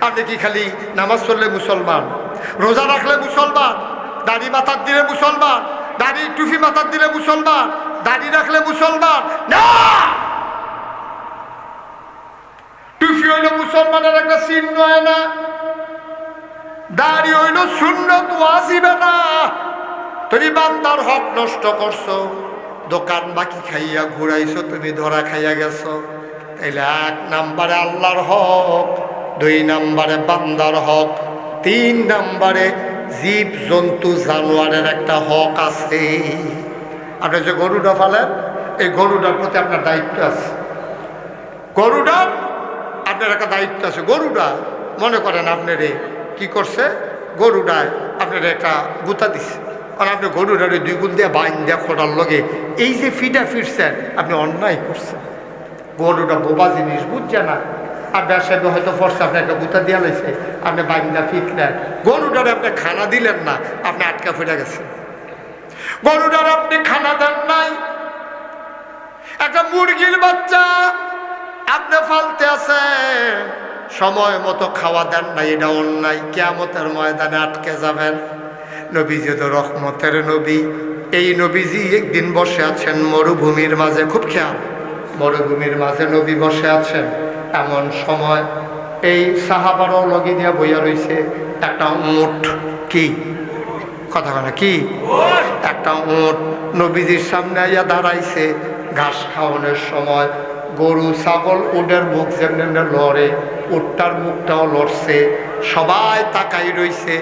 আপনি কি খালি নামাজ পড়লে মুসলমান, রোজা রাখলে মুসলমান, দাড়ি মাথার দিলে মুসলমান, দাড়ি টুপি মাথার দিলে মুসলমান, দাড়ি রাখলে মুসলমান না। টুপি হইল মুসলমানের একটা চিহ্ন হয় না, দাড়ি হইল সুন্নত ওয়াজিবে না। তুমি বান্দার হক নষ্ট করছো, দোকান বাকি খাইয়া ঘুরাইছো, তুমি ধরা খাইয়া গেছো। তাইলে 1 নম্বরে আল্লাহর হক, 2 নম্বরে বান্দার হক, 3 নম্বরে জীব জন্তু জানোয়ারের একটা হক আছে। আপনি যে গরুটা ফালেন, এই গরুটার প্রতি আপনার দায়িত্ব আছে। গরুটার আপনার একটা দায়িত্ব আছে। গরুটা মনে করেন আপনার কি করছে, গরুটায় আপনার একটা গুতা দিচ্ছে, আর আপনি গরুটার 2 গুণ দিয়ে বাইন দিয়ে খোটার লগে এই যে ফিটা ফিরছেন, আপনি অন্যায় করছেন। গরুটা বোবা জিনিস, বুঝছে না। আর ব্যবসায়ী হয়তো ফর্সে আপনি একটা গুতা দিয়া লাইছে, আপনি বাইন্দা ফিটলেন, গরুটারে আপনি খানা দিলেন না, আপনি আটকা ফিরে গেছেন। গরুটার আপনি খানা দেন নাই, একটা মুরগির বাচ্চা আপনি ফালতে আছেন, সময় মতো খাওয়া দেন নাই, এটা অন্যায়। কিয়ামতের ময়দানে আটকে যাবেন। নবীজি তো রহমতের নবী, এই নবীজি একদিন বসে আছেন মরুভূমির মাঝে, খুব খেয়াল, মরুভূমির মাঝে নবী বসে আছেন। এমন সময় এই সাহাবারও লগি দিয়া বইয়া রয়েছে একটা উট, কি কথা বলে কি, একটা উট নবীজির সামনে আইয়া দাঁড়াইছে। ঘাস খাওয়ানোর সময় গরু ছাগল উটের মুখ যেমনি লড়ে, উটটার মুখটাও লড়ছে, সবাই তাকাই রইছে।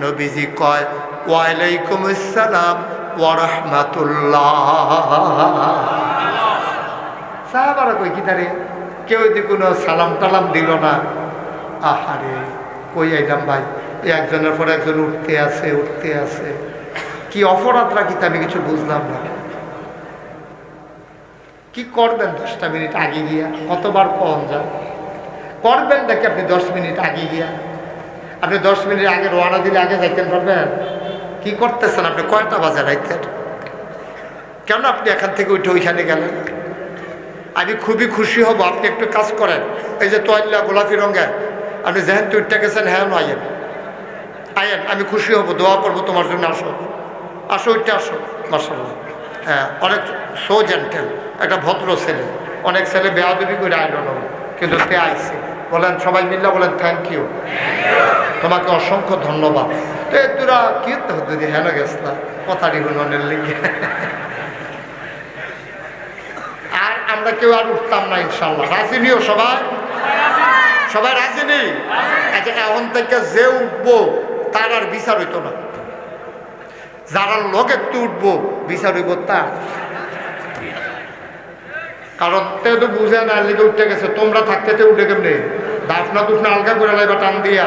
নবীজি কয়, ওয়ালাইকুম আসসালাম ওয়া রাহমাতুল্লাহ। সাহাবারা কই কি তারে, কেউ যদি কোনো সালাম টালাম দিল না। আহারে কই আইলাম ভাই, একজনের পর একজন উঠতে আছে উঠতে আছে, কি অপরাধ রাখিতে আমি কিছু বুঝলাম না। কি করবেন 10টা মিনিট আগে গিয়া, কতবার কম যায় করবেন নাকি আপনি 10 মিনিট আগে গিয়া? আপনি 10 মিনিট আগে রওনা দিলে আগে যাইতেন পারবেন? কি করতেছেন আপনি? কয়টা বাজে রাইতেন? কেন আপনি এখান থেকে উঠে ওইখানে গেলেন? আমি খুবই খুশি হব আপনি একটু কাজ করেন। এই যে তোয়াল্লা গোলাপি রঙের, আপনি যেহেন তুইটা গেছেন, হ্যাঁ আইয়েন আইয়েন, আমি খুশি হব, দোয়া করবো তোমার জন্য। আসো আসো, ওইটা আসো। মাশাআল্লাহ, হ্যাঁ, অনেক সো জেন্টেল, একটা ভদ্র ছেলে। অনেক ছেলে বেয়াদবি করে আইল না, কিন্তু সে আইছে। বলেন সবাই মিল্লা বলেন থ্যাংক ইউ, তোমাকে অসংখ্য ধন্যবাদ। তো এ তোরা কি যদি হ্যাঁ গেছলা কথাটি গুণনের লিগে, আর আমরা কেউ আর উঠতাম না ইনশাল্লাহ। রাজি নিও সবাই? সবাই রাজি নেই? আচ্ছা, এখন থেকে যে উঠবো তার আর বিচার হইতো না, যারা লগে তো উঠবো বিচার হইব তার। কারণ তে তো বুঝে না লিগে উঠতে গেছে, তোমরা থাকতে তে উঠে কেমনে? দাফনা দুফনা আলগা করে লাইবা টান দিয়া।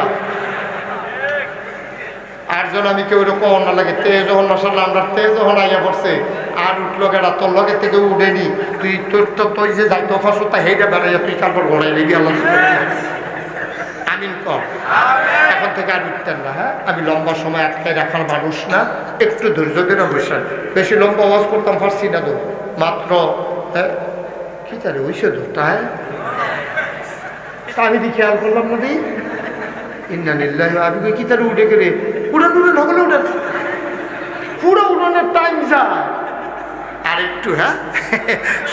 আর জন আমি কেউ এরকম না লাগে, তে যখন মাসাল্লাহ আমরা তে যখন আইয়া পড়ছে আর উঠলো গেটা, তোর লগে থেকে উঠেনি, তুই তোর তো তুই যে যাইতো ফাঁসো তা হেইটা বেড়াইয়া তুই তারপর ঘোড়াই লেগে আল্লাহ আমিন কর। এখন থেকে আর উঠতেন না। হ্যাঁ, আমি লম্বা সময় আটকে রাখার মানুষ না, একটু ধৈর্য ধরে বসেন। বেশি লম্বা আওয়াজ করতাম পারছি না তো, মাত্র কি তারে ওইসে ধরতা। হ্যাঁ, আমি দি খেয়াল করলাম না দি ইন্নালিল্লাহি ওয়া ইন্না ইলাইহি রাজিউন। কি তারে উঠে গেলে উড়ান উড়ান হগলে উড়ান, পুরো উড়ানের টাইম যায় আর একটু। হ্যাঁ,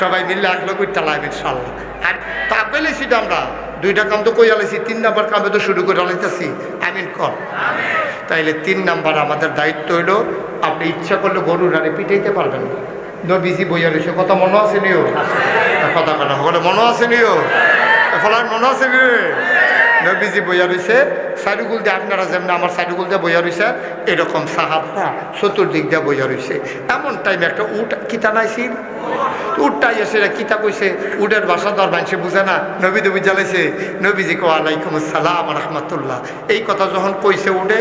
সবাই মিললে 1 লোক উঠতে লাগবে ইনশাল্লাহ। আর তা পেলেছি তো আমরা 2টা কাম তো কই আলাইছি, 3 নাম্বার কামে তো শুরু করে আলাইতেছি। আমিন কর। তাইলে 3 নাম্বার আমাদের দায়িত্ব হইল, আপনি ইচ্ছা করলে গরুর আরে পিটাইতে পারবেন না। নবীজি বইয়া রয়েছে, কথা মনে আছে নিও? কথা কেন হলে মনে আছে নিও? ফলার মনে আছে নি? নবীজি বইয়া রয়েছে সাইডুগুল দিয়ে, আপনারা যেমন আমার সাইডুগুল দিয়ে বইয়া রয়েছে, এরকম সাহাবরা চতুর্দিক দিয়ে বইয়া রয়েছে। এমন টাইমে একটা উট কিতা নাইছিল, উটটা এসে কিতা কইছে, উটের ভাষা তো আর মানুষে বুঝে না। নবী দবি জ্বালাইছে, নবীজি কো ওয়ালাইকুম আসসালাম রহমতুল্লাহ। এই কথা যখন কইছে উঠে,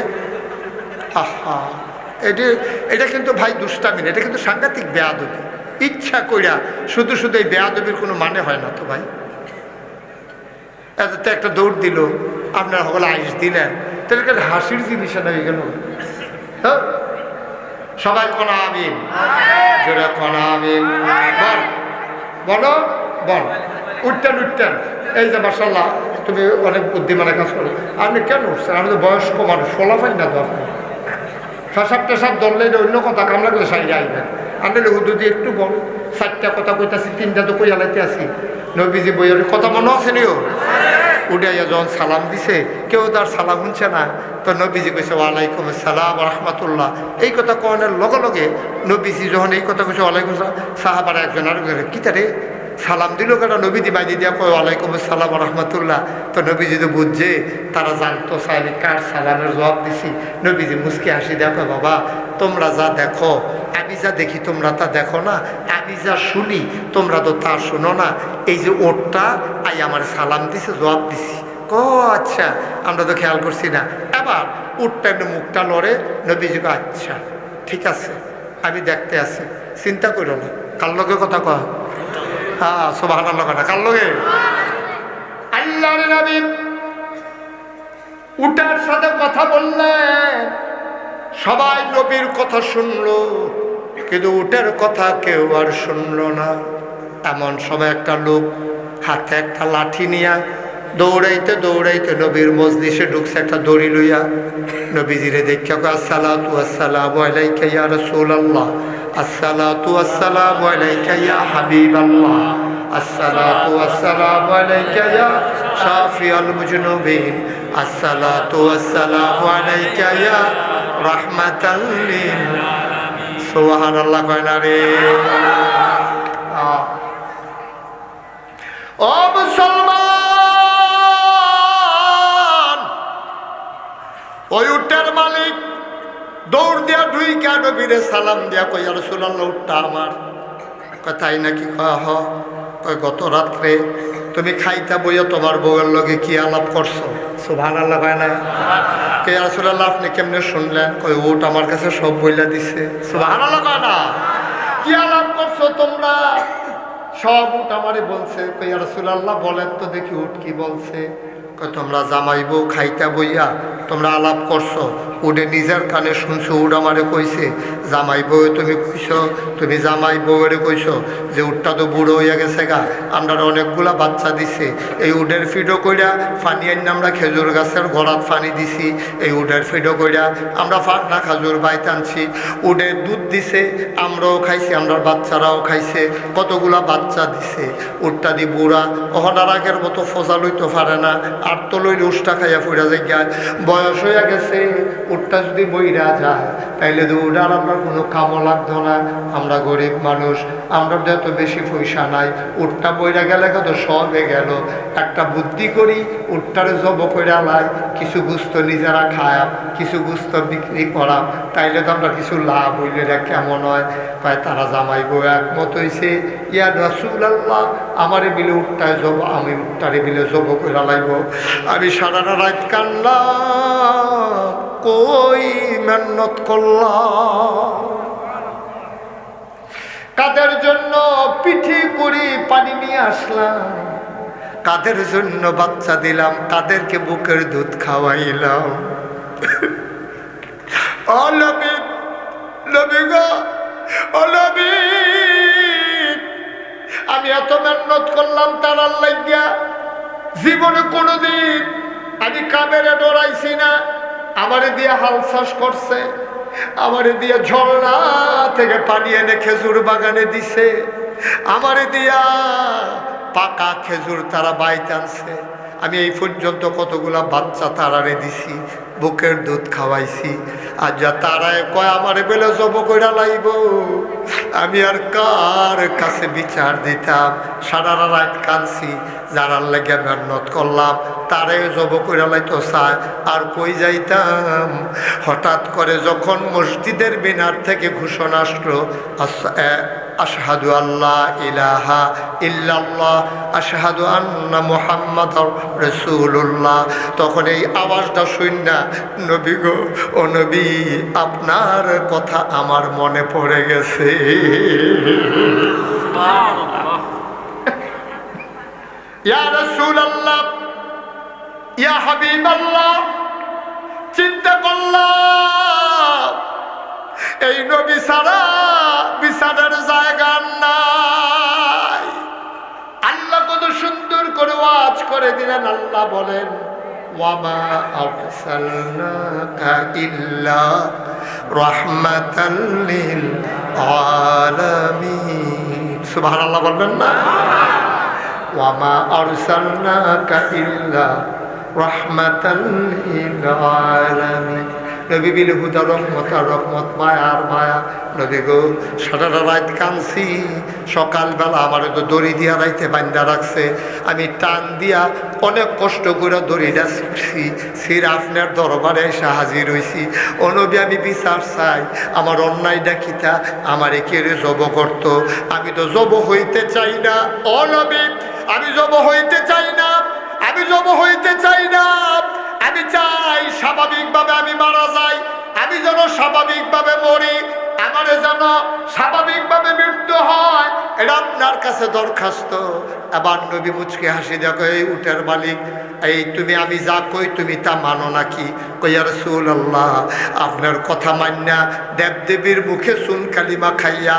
আহা, এটা কিন্তু ভাই দুষ্টামি না, এটা কিন্তু সাংঘাতিক বেয়াদবি। ইচ্ছা কইরা শুধু শুধু এই বেয়াদবির কোনো মানে হয় না তো ভাই। এতে একটা দৌড় দিল, আপনারা সকলে আইস দিলেন, তাহলে হাসির জিনিস হয়ে গেল। হ্যাঁ, সবাই কোন আমিন, জোরে কোন আমিন বল, বলো বল, উঠতেন উঠতেন। এই যে মাশাআল্লাহ তুমি অনেক বুদ্ধিমানের কাজ করো। আপনি কেন উঠছেন? আমি তো বয়স্ক মানুষ, ফলাফাই না তো আপনি পেশাব টেসাব ধরলে অন্য কথা কাম লাগলে সাইডে আইবেন। আমি হুদু দিয়ে একটু বল, 4টা কথা কইতাছি, 3টা তো কইয়ালাইতে আছি। নবীজি বইয়ের কথা মনে আছে নিও। উঠাইয়া যখন সালাম দিছে, কেউ তার সালাম শুনছে না, তো নবীজি কইছে ওয়ালাইকুম আসসালাম রাহমাতুল্লাহ। এই কথা কনের লগে লগে নবীজি যখন এই কথা কইছে ওয়ালাইকুম আসসালাম, সাহাবারা একজন আর কি তারে সালাম দিল কেন? নবীজি বাইদি দিয়া কয় ওয়ালাইকুম আসসালাম রাহমাতুল্লাহ। তো নবীজি তো বুঝছে, তারা জানতো সাহেব কার সালামের জবাব দিছি। নবীজি মুসকে হাসি দেখো, বাবা তোমরা যা দেখো আমি যা দেখি তোমরা তা দেখো না, আমি যা শুনি তোমরা তো তা শুনো না। এই যে ওরটা আই আমার সালাম দিছে, জবাব দিছি। আচ্ছা, আমরা তো খেয়াল করছি না। এবার উঠটা এমনি মুখটা লড়ে, নবীজি কয় আচ্ছা ঠিক আছে, আমি দেখতে আছি, চিন্তা করো না। কার লগে কথা কয়? হ্যাঁ, সুবহানাল্লাহ। কার লগে? আল্লাহর নবী উটার সাথে কথা বললেন, সবাই নবীর কথা শুনলো, কিন্তু উটের কথা কেউ আর শুনলো না। এমন সময় একটা লোক হাতে একটা লাঠি নিয়া দৌড়াইতে দৌড়াইতে নবীর মজলিসে ঢুকছে, একটা দড়ি লইয়া। নবীজিরে দেখা কয় আসসালাতু আসসালামু আলাইকা ইয়া রাসূলুল্লাহ, আসসালাতু আসসালামু আলাইকা ইয়া হাবিবাল্লাহ, আসসালাতু আসসালামু আলাইকা ইয়া শাফিউল মুজনুবিন, আসসালাতু আসসালামু আলাইকা ইয়া রাহমাতাল লিল আলামিন। সুবহানাল্লাহ কয় না রে? ও মুসলমান, ওই উটের মালিক দৌড় দিয়া ঢুইকা নবীরে সালাম দিয়া কই, ইয়া রাসূলুল্লাহ উটটা আমার। কয় তাই নাকি? কয় গত রাত্রে তুমি খাইতা বইয়া তোমার বউয়ের লগে কি আলাপ করছো? সুবহানাল্লাহ কয় না? কে ইয়া রাসূলুল্লাহ আপনি কেমনে শুনলেন? কয় উট আমার কাছে সব বইলা দিছে। সুবহানাল্লাহ কয় না? কি আলাপ করছো তোমরা? সব উট আমারে বলছে। কই ইয়া রাসূলুল্লাহ বলেন তো দেখি উট কি বলছে। কয় তোমরা জামাই বউ খাইতা বইয়া তোমরা আলাপ করছো, উডে নিজের কানে শুনছো, উড আমারে কইছে জামাই বউ তুমি কইছো, তুমি জামাই বউরে কইছো যে উটটা তো বুড়ো হইয়া গেছে গা, আমরা অনেকগুলা বাচ্চা দিছে, এই উডের ফিডো কইরা ফানি আইন আমরা খেজুর গাছের গোড়াত ফানি দিছি, এই উডের ফিডো কইরা আমরা ফাঁকনা খাজুর বাইতে আনছি, উডে দুধ দিছে, আমরাও খাইছি, আমরা বাচ্চারাও খাইছে, কতগুলা বাচ্চা দিছে। উটটা দি বুড়া, অহনার আগের মতো ফজা লইতে পারে না, আর তো লইলে উষ্টা খাইয়া ফুরা যায়, বয়স হইয়া গেছে। উটটা যদি বইরা যায় তাইলে তো উঠার আপনার কোনো কামও লাগতো না। আমরা গরিব মানুষ, আমরা তো এত বেশি পয়সা নাই, উটটা বইরা গেলে কত সবে গেল। একটা বুদ্ধি করি, উটটারে জব কইরা লাই, কিছু গুস্ত নিজেরা খায়, কিছু গুস্ত বিক্রি করা, তাইলে তো আমরা কিছু লাভ হইলে কেমন হয়। তাই তারা জামাই বউ একমত হইছে, ইয়া রাসূলুল্লাহ আমারে বিলে উটটায় জব, আমি উটটারে বিলে জব কইরা লাইব। আমি সারা রাত কান্নাম, কই মেহনত করলাম, কাদের জন্য পিঠি করি পানি নিয়ে আসলাম, কাদের জন্য বাচ্চা দিলাম, কাদেরকে বুকের দুধ খাওয়াইলাম। ও নবী, নবী গো, ও নবী, আমি এত মেহনত করলাম তার লাগিয়া, জীবনে কোনোদিন আমি কাবেরে ডরাইছি না। আমারে দিয়ে হাল চাষ করছে, আমারে দিয়ে ঝর্ণা থেকে পানি এনে খেজুর বাগানে দিছে, আমারে দিয়া পাকা খেজুর তারা বাইতে আনছে। আমি এই পর্যন্ত কতগুলা বাচ্চা তারারে দিছি, বুকের দুধ খাওয়াইছি। আর যা তারায় কয় আমারে বেলে জব কইরা লাইব, আমি আর কার কাছে বিচার দিতাম? সারা রাত কাঁদছি, যারার লেগে মেহনত করলাম তারে জব কইরা লাইতো চায়, আর কই যাইতাম? হঠাৎ করে যখন মসজিদের মিনার থেকে ঘোষণা আসলো আশহাদু আল্লাহ ইলাহা ইল্লাল্লাহ আশহাদু আন্না মুহাম্মাদুর রাসূলুল্লাহ, তখন এই আওয়াজটা শুননা নবী গো, ও নবী আপনার কথা আমার মনে পড়ে গেছে। সুবহানাল্লাহ। ইয়া রাসূলুল্লাহ, ইয়া হাবিবাল্লাহ, চিন্তা করলাম এই নবী ছাড়া বিছানার জায়গা নাই। আল্লাহ কত সুন্দর করে ওয়াজ করে দিলেন। আল্লাহ বলেন ওয়ামা আরসালনাকা ইল্লা রাহমাতাল লিল আলামিন। সুবহানাল্লাহ বলবেন না? ওয়ামা আরসালনাকা ইল্লা রাহমাতাল লিল আলামিন। নবী বিল হুদা রহমত আর রহমত, মায়া আর মায়া। নবী গো সারাটা রাত কাঁদছি, সকালবেলা আমার তো দড়ি দিয়া রাইতে বান্ধা রাখছে, আমি টান দিয়া অনেক কষ্ট করে দড়িটা ছুটছি, সির আপনার দরবারে এসে হাজির হয়েছি। ও নবী আমি বিচার চাই, আমার অন্যায়টা কিতা, আমারে কেড়ে জব করতো, আমি তো জব হইতে চাই না। ও নবী আমি জব হইতে চাই না, আমি জব হইতে চাই না। আমি চাই স্বাভাবিকভাবে আমি মারা যাই, আমি যেন স্বাভাবিকভাবে মরি, আমার যেন স্বাভাবিকভাবে মৃত্যু হয়, এটা আপনার কাছে দরখাস্ত। এবার নবী মুচকে হাসি দেখো, এই উটের মালিক, এই তুমি আমি যা কই তুমি তা মানো নাকি? কইয়া রাসূলুল্লাহ আপনার কথা মান্না দেবদেবীর মুখে সুন কালিমা খাইয়া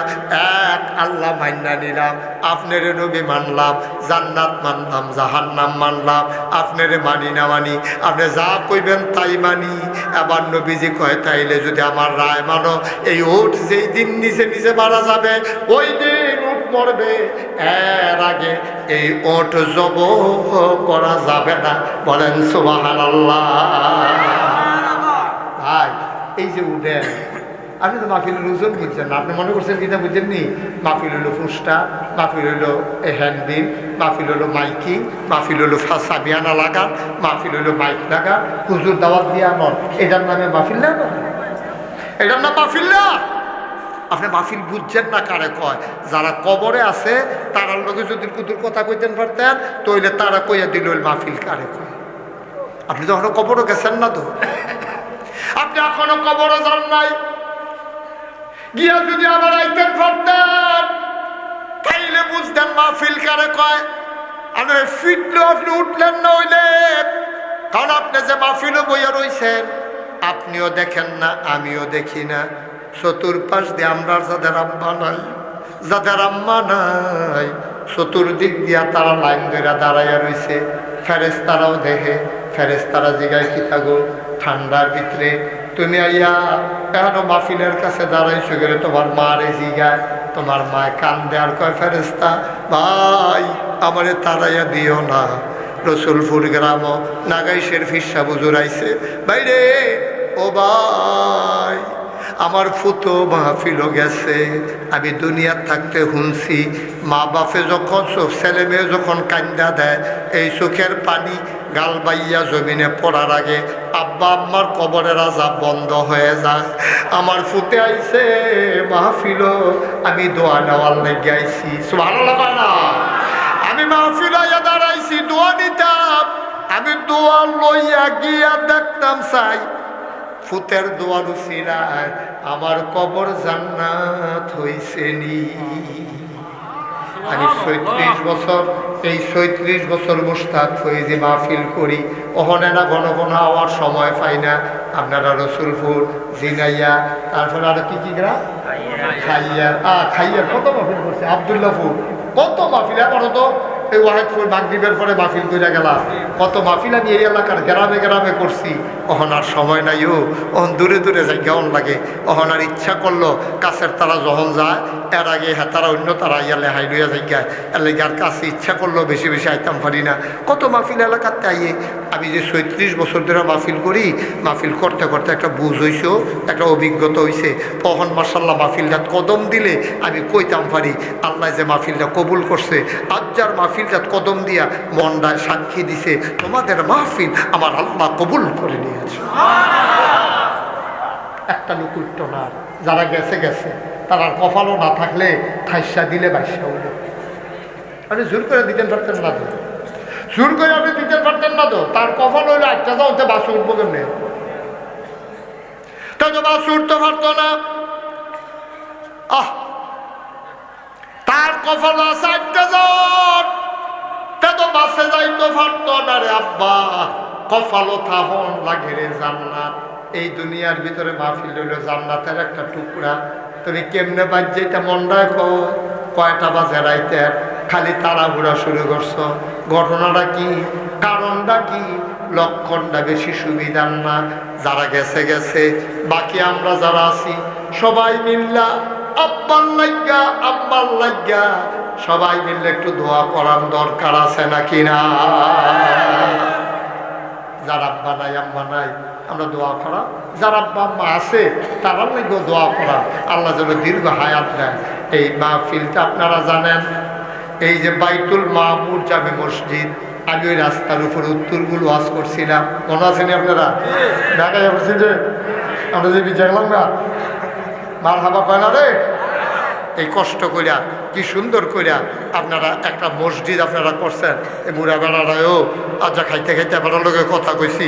এক আল্লাহ মান্না নিলাম, আপনারে নবী মানলাম, জান্নাত মানলাম, জাহান্নাম মানলাম, আপনারে মানি না মানি, আপনি যা কইবেন তাই মানি। এবার নবীজি কয় তাইলে যদি আমার রায় মানো, এই উট যেই দিন নিজে নিজে মারা যাবে ওই দিন উট মরবে, এর আগে এই উট জব করা যাবে না। বলেন সুবহানাল্লাহ। ভাই এই যে উঠেন, আপনি তো মাহফিলের ওজন বুঝছেন না, আপনি মনে করছেন কিনা বুঝছেননি? মাহফিল হলো ফুসটা, মাহফিল হলো হ্যান্ডবিল, মাহফিল হলো মাইকিং, মাহফিল হলো সাবিয়ানা লাগান, মাহফিল হলো মাইক লাগান, হুজুর দাওয়াত দিয়ে আনন, এটার নামে মাহফিল না? এটার নাম মাহফিল না? আপনি মাহফিল বুঝছেন না কারে কয়? যারা কবরে আছে তারার লোকে যদি কুতুর কথা কইতেন পারতেন তইলে তারা কইয়া দিল মাহফিল কারে কয়। আপনি তো এখনো কবরও গেছেন না, তো আপনি এখনো কবরও যান নাই, গিয়া যদি আবার আইতেন পারতেন তাইলে বুঝতেন মাহফিল কারে কয়। আপনি ফিটলো আপনি উঠলেন না হইলে, কারণ আপনি যে মাহফিলও বইয়া রইছেন আপনিও দেখেন না, আমিও দেখি না। চতুর্পাশ দিয়ে আমরা যাদের আব্বা নাই, যাদের আম্মা নাই, চতুর্দিক দিয়া তারা লাইন ধরে দাঁড়াইয়া রয়েছে। ফেরেশতারাও দেখে, ফেরেশতারা জিগায় কি থাকো ঠান্ডার ভিতরে তুমি আইয়া কেন মাহফিলের কাছে দাঁড়াইছো গেলে? তোমার মারে জিগায়, তোমার মায় কান্দে আর কয় ফেরেশতা ভাই আমারে তাড়াইয়া দিও না, রসুলপুর গ্রাম নাগাইশের ফিসা বুজুর আইছে বাইরে। ও ভাই আমার ফুতো মাহফিলও গেছে, আমি দুনিয়ার থাকতে শুনছি মা বাপে যখন ছেলে মেয়ে যখন কান্দা দেয় এই চোখের পানি গাল বাইয়া জমিনে পড়ার আগে আব্বা আম্মার কবরের আযাব বন্ধ হয়ে যায়। আমার ফুতে আইছে মাহফিলও আমি দোয়া নেওয়ার লেগে আইছি। সুবহানাল্লাহ না? আমি মাহফিল আইয়া দাঁড়াইছি দোয়া নিতাম, আমি দোয়া লইয়া গিয়া দেখতাম চাই ফুতের দোয়ার উসিলায় আমার কবর জান্নাত হইছে নি। আমি ৩৬ বছর, এই ৩৬ বছর মুস্তাক হয়ে যে মাহফিল করি, ওখানে না ঘন ঘন হওয়ার সময় পাই না। আপনারা রসুলপুর, জিনাইয়া, তারপরে আরো কি কি গ্রাম, খাইয়ার, খাইয়ার কত মাহফিল করছে, আবদুল্লাহপুর কত মাহফিল। এখনো তো এই ওয়াহেদপুর মাগরিবের পরে মাহফিল করে গেলাম, কত মাহফিল আমি এই এলাকার গ্রামে গ্রামে করছি। ওহন আর সময় নাই, ওহন দূরে দূরে যাই কেমন লাগে। ওহন আর ইচ্ছা করলো কাছের তারা যখন যায় এর আগে হ্যাঁ তারা অন্য তারা ইয়ালে হাই লইয়া যাই গায়, এর লেগে আর কাছে ইচ্ছা করলো বেশি বেশি আইতাম পারি না। কত মাহফিল এলাকাতে আইয়ে আমি যে ৩৬ বছর ধরে মাহফিল করি, মাহফিল করতে করতে একটা বুঝ হইছে, একটা অভিজ্ঞতা হয়েছে। তখন মার্শাল্লাহ মাহফিলটা কদম দিলে আমি কইতাম পারি আল্লাহ যে মাহফিলটা কবুল করছে। আজ যার মাহফিলটা কদম দিয়া মনটায় সাক্ষী দিছে তোমাদের মাহফিল আমার আল্লাহ কবুল করে নিয়েছে। একটা লোক উঠতো না, যারা গেছে গেছে, তারা কপালও না থাকলে ঠাইসা দিলে বাইসা উঠে। আপনি জোর করে দিতেন পারতেন না তো, জোর করে আপনি দিতে পারতেন না তো। তার কপাল হইলে একটা যাও বাসে উঠবো কেমনে? তা তো বাসে উঠতে পারতো না। তার কপাল আছে একটা জন, তা তো বাসে যাইতে পারতো না রে আব্বা। কপালও থাহন লাগে রে জান্নাত। এই দুনিয়ার ভিতরে মাহফিল হইল জান্নাতের একটা টুকরা। তুমি কেমনে বাজ যেটা মন রাখো, কয়টা বাজে রাইতে খালি তাড়াহুড়া শুরু করছো, ঘটনাটা কি, কারণটা কি, লক্ষণটা বেশি সুবিধার না। যারা গেছে গেছে, বাকি আমরা যারা আছি সবাই মিল্লা আব্বার লাইগা আব্বার লাইগা সবাই মিললে একটু দোয়া করার দরকার আছে নাকি না? যার আব্বা নাই আম্মা নাই আমরা দোয়া করা, যার আব্বা আম্মা আছে তারা লাগেও দোয়া করা, আল্লাহ যেন দীর্ঘ হায়াত দেয়। এই মাহফিলটা আপনারা জানেন, এই যে বাইতুল মামুর জামে মসজিদ, আমি ওই রাস্তার উপর উত্তরগুলো ওয়াজ করছিলাম, মনে আছেন আপনারা? ঢাকায় যাচ্ছি যে আমরা যে বিচারলাম না মার হাবা কয় না রে, এই কষ্ট করিয়া কি সুন্দর করিয়া আপনারা একটা মসজিদ আপনারা করছেন। এই বুড়া বেড়ারায়ও আজা খাইতে খাইতে বেড়ার লোকে কথা কইছি,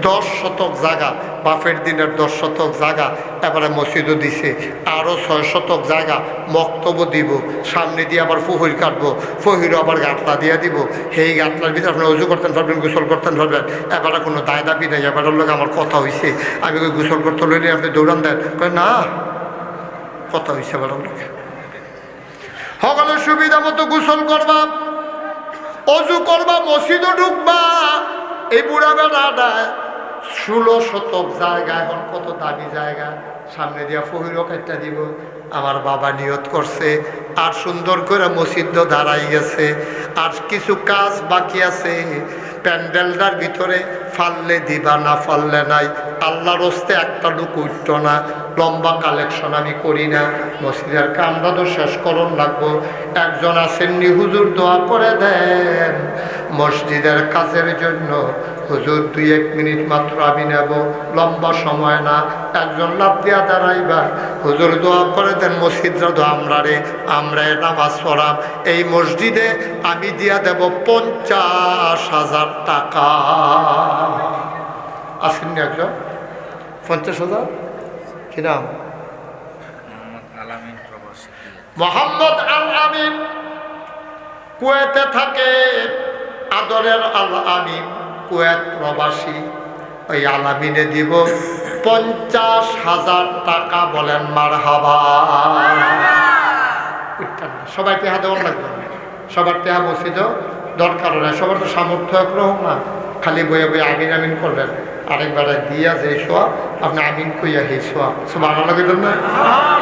10 শতক জায়গা, বাফের দিনের 10 শতক জায়গা এবারে মসজিদও দিছে, আরও 6 শতক জায়গা মক্তব্য দিব, সামনে দিয়ে আবার ফহির কাটবো, ফহিরও আবার গাঁটলা দিয়ে দিব। সেই গাঁটলার ভিতরে আপনারা উজু করতেন পারবেন, গোসল করতেন পারবেন। এবারে কোনো দায় দাবি নেই। এবারের লোক আমার কথা হয়েছে, আমি ওই গোসল করতে লইনি, আপনি দৌড়ান দেন, না কথা হয়েছে এবারের লোকে। সকলের সুবিধা মতো গোসল করবা, অজু করবা, মসজিদও ঢুকবা। এই বুড়া বেড়াটায় 16 শতক জায়গা, এখন কত দামি জায়গা, সামনে দিয়া ফহিরও কাটটা দিব। আমার বাবা নিয়ত করছে, আর সুন্দর করে মসজিদও দাঁড়াই গেছে, আর কিছু কাজ বাকি আছে। প্যান্ডেলটার ভিতরে ফাললে দিবা, না ফাললে নাই। আল্লাহর হস্তে একটা লোক উঠত না, লম্বা কালেকশন আমি করি না। মসজিদের কামটা তো শেষ করণ লাগবো। একজন আসেননি, হুজুর দোয়া করে দেন মসজিদের কাজের জন্য। হুজুর 2-1 মিনিট মাত্র আমি নেব, লম্বা সময় না। একজন লাভ দিয়া দাঁড়াইবা, হুজুর দোয়া করে দেন মসজিদরা তো আমরা নামাজ পড়াম। এই মসজিদে আমি দিয়া দেব 50,000 টাকা। আসেননি একজন? 50,000 কি নাম? মোহাম্মদ আল আমিন, কুয়েতে থাকে। আদরের আল আমিন, কুয়েত প্রবাসী। ওই আল আমিনে দিব 50,000 টাকা। বলেন মারহাবা। সবাই টেহা দেওয়ার লাগবে, সবার টেহা মসজিদও দরকার নেই, সবার তো সামর্থ্য একরকম না। খালি বইয়ে বইয়ে আমিন আমিন করবেন, আরেকবার দিয়া যে শোয়া আপনি আমিন কইয়া হে শোয়া ভালো লাগে না।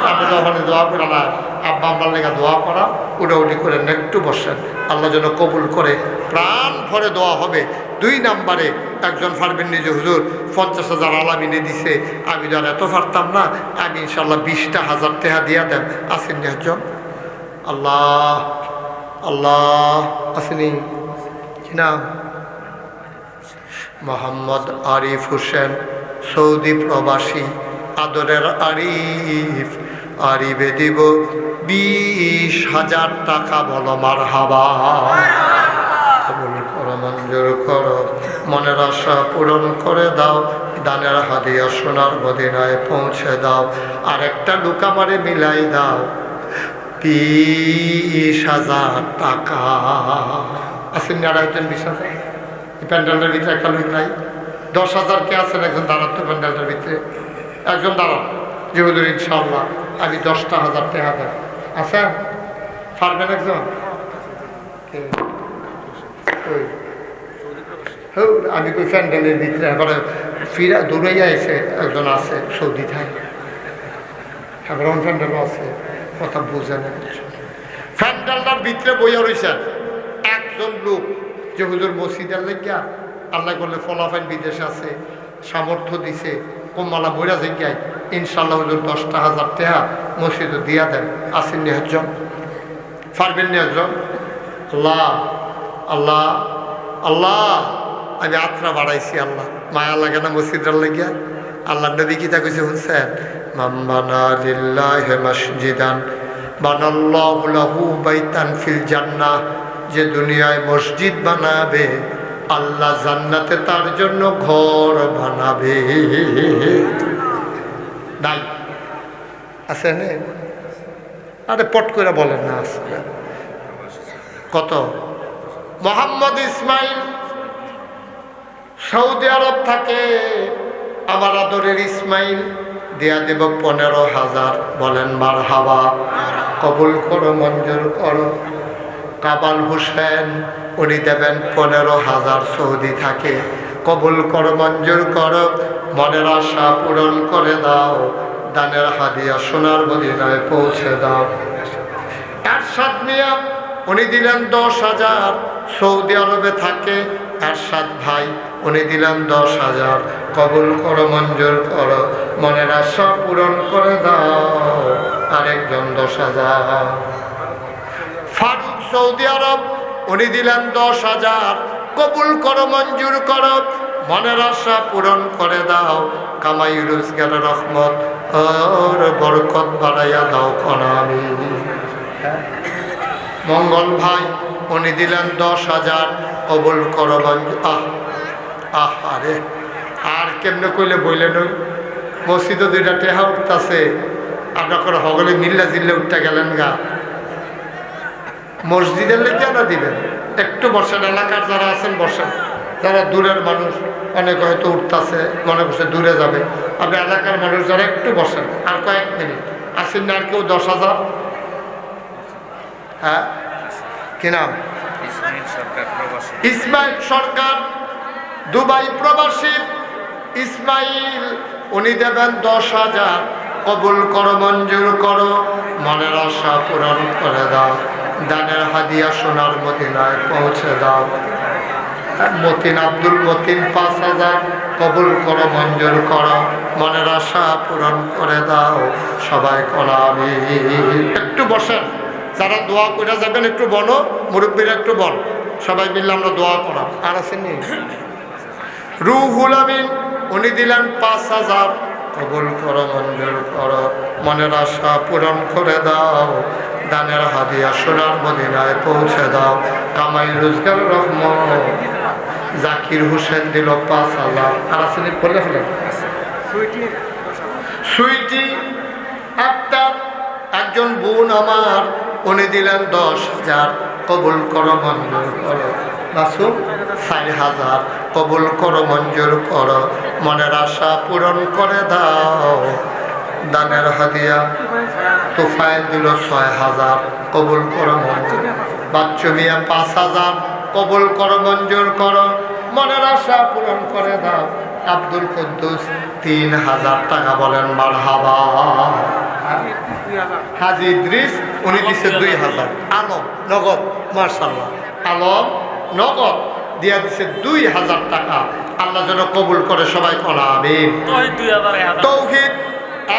আপনি তো ওখানে দোয়া করা না, আব্বা আব্বার লেগে দোয়া করা, উড়াউড়ি করে একটু বসেন, আল্লাহ যেন কবুল করে। প্রাণ ভরে দোয়া হবে। 2 নাম্বারে একজন পারবেন নিজে, হুজুর 50,000 আলামিনে দিছে, আমি তো আর এত পারতাম না, আমি ইনশাল্লাহ 20,000 টাকা দিয়া দেন। আসেননি একজন? আল্লাহ আল্লাহ আসেনি কি নাম? মোহাম্মদ আরিফ হোসেন, সৌদি প্রবাসী। আদরের আরিফ, আরিফে দিব 20,000 টাকা। বলো মারহাবা। কবুল করো, মঞ্জুর করো, মনের আশা পূরণ করে দাও। দানের হাদিয়া সোনার মদিনায় পৌঁছে দাও। আর একটা লুকামারে মিলাই দাও 20,000 টাকা। আসেননি আর একজন? 20,000 প্যান্ডেলটার ভিতরে একটা লোক নাই? 10,000 কে আছেন? একজন দাঁড়ান তো প্যান্ডেলটার ভিতরে, একজন দাঁড়ান। যে হুজুর ইনশাআল্লাহ আমি 10,000 টাকা দেন। আচ্ছা পারবেন একজন? আমি কই প্যান্ডেলের ভিতরে এবারে ফিরা দূরে যাইছে, একজন আছে সৌদি থাকে, এখন প্যান্ডেলও আছে, কথা বুঝে না। প্যান্ডেলটার ভিতরে বইয়া রয়েছেন একজন লোক, যে হুজুর মসজিদের লেগিয়া আল্লাহ করলে ফলাফাইন বিদেশে আছে, সামর্থ্য দিছে, কমলা বইরা জায়গায় ইনশাল্লাহ হুজুর 10,000 টাকা মসজিদে দিয়া দেন। আসেননি একজন? পারবেন নি একজন? আল্লাহ আল্লাহ আল্লাহ, আমি আত্রা বাড়াইছি, আল্লাহ মায়া লাগে না মসজিদের লেগিয়া? আল্লাহ নবী কি তা কইছে শুনছেন? মান বানা লিল্লাহি মাসজিদান বানাল্লাহু লাহু বাইতান ফিল জান্নাহ। যে দুনিয়ায় মসজিদ বানাবে, আল্লাহ জান্নাতে তার জন্য ঘর বানাবে। নাই আছে না? আরে পট করে বলেন না। আসবে কত? মোহাম্মদ ইসমাইল সৌদি আরব থাকে। আমার আদরের ইসমাইল দেয়া দেব 15,000। বলেন মারহাবা। কবুল করো, মঞ্জুর করো। কামাল হোসেন উনি দেবেন 15,000 সৌদি থাকে। কবুল করো, মঞ্জুর করো, মনের আশা পূরণ করে দাও, দানের হাদিয়া সোনার মদিনায় পৌঁছে দাও। এরশাদ মিয়া উনি দিলেন 10,000, সৌদি আরবে থাকে। এরশাদ ভাই উনি দিলেন 10,000। কবুল করো, মঞ্জুর করো, মনের আশা পূরণ করে দাও, আরেকজন 10,000। ফারুক সৌদি আরব উনি দিলেন 10,000। কবুল করো, মঞ্জুর করো, মনের আশা পূরণ করে দাও, কামাই রোজগার রহমত আর বরকত বাড়াইয়া দাও কনামি। মঙ্গল ভাই উনি দিলেন 10,000। কবুল করো, মঞ্জুর। আরে আর কেমনে কইলে বললেন, ওই মসজিদে 2টা টেহা উঠতেছে, আপনার হগলে মিল্লা জিল্লে উঠতে গেলেন গা। মসজিদের লেগে না দিবেন, একটু বসেন, এলাকার যারা আছেন বসেন, যারা দূরের মানুষ অনেক হয়তো উঠতেছে, মনে করছে দূরে যাবে, আপনি এলাকার মানুষ যারা একটু বসেন, আর কয়েক মিনিট আসেন না। আর কেউ 10,000? হ্যাঁ, কি নাম? ইসমাইল সরকার, দুবাই প্রবাসী। ইসমাইল উনি দেবেন 10,000। কবুল করো, মঞ্জুর করো, মনের আশা পূরণ করে দাও, দানের হাদিয়া সোনার মদিনায় পৌঁছে দাও। মতিন আব্দুল মতিন 5,000। কবুল করো, মঞ্জুর করো, মনের আশা পূরণ করে দাও, সবাই করো আমি। একটু বসেন, যারা দোয়া করে যাবেন একটু বলো, মুরব্বীরা একটু বল, সবাই মিললে আমরা দোয়া করাম। আর আসেননি রুহুল আমিন উনি দিলেন 5,000। কবুল করো, মঞ্জুর করো, মনের আশা পূরণ করে দাও, দানের হাদিয়া সোনার মদিনায় পৌঁছে দাও, কামাই রোজগার রহমত। জাকির হোসেন দিল 5,000। আর আসেনি বলে ফেলেন। সুইটি আক্তার একজন বোন আমার, উনি দিলেন 10,000। কবুল করো, মঞ্জুর করো। মাসুম 4,000। কবুল করো, মঞ্জুর করো, মনের আশা পূরণ করে দাও, দানের হাদিয়া। তোফায়েল দিল 6,000। কবুল করো, মঞ্জুর। বাচ্চু মিয়া 5,000। কবুল করো, মঞ্জুর করো, মনের আশা পূরণ করে দাও। আব্দুল কুদ্দুস 3,000 টাকা, বলেন মারহাবা। হাজি ইদ্রিস উনি দিচ্ছে 2,000। আলম নগদ, মাশাআল্লাহ, আলম নগদ দিয়া দিচ্ছে 2,000 টাকা। আল্লাহ যেন কবুল করে, সবাই করা আমিন। তৌহিদ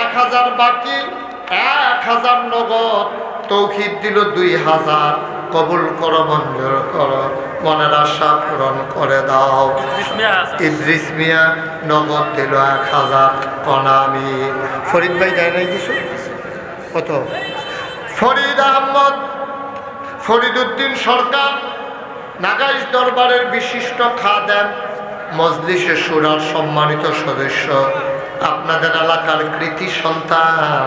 1,000 বাকি, 1,000 নগদ। তৌহিদ দিল 2,000। কবুল করো, মঞ্জুর করো, মনের আশা পূরণ করে দাও। ইদ্রিস মিয়া নগদ দিল 1,000। কনামি ফরিদ ভাই দেয় নাই কিছু? কত? ফরিদ আহমদ, ফরিদউদ্দিন সরকার, নাগাইশ দরবারের বিশিষ্ট খাদেম, মজলিসে শুরার সম্মানিত সদস্য, আপনাদের এলাকার কৃতি সন্তান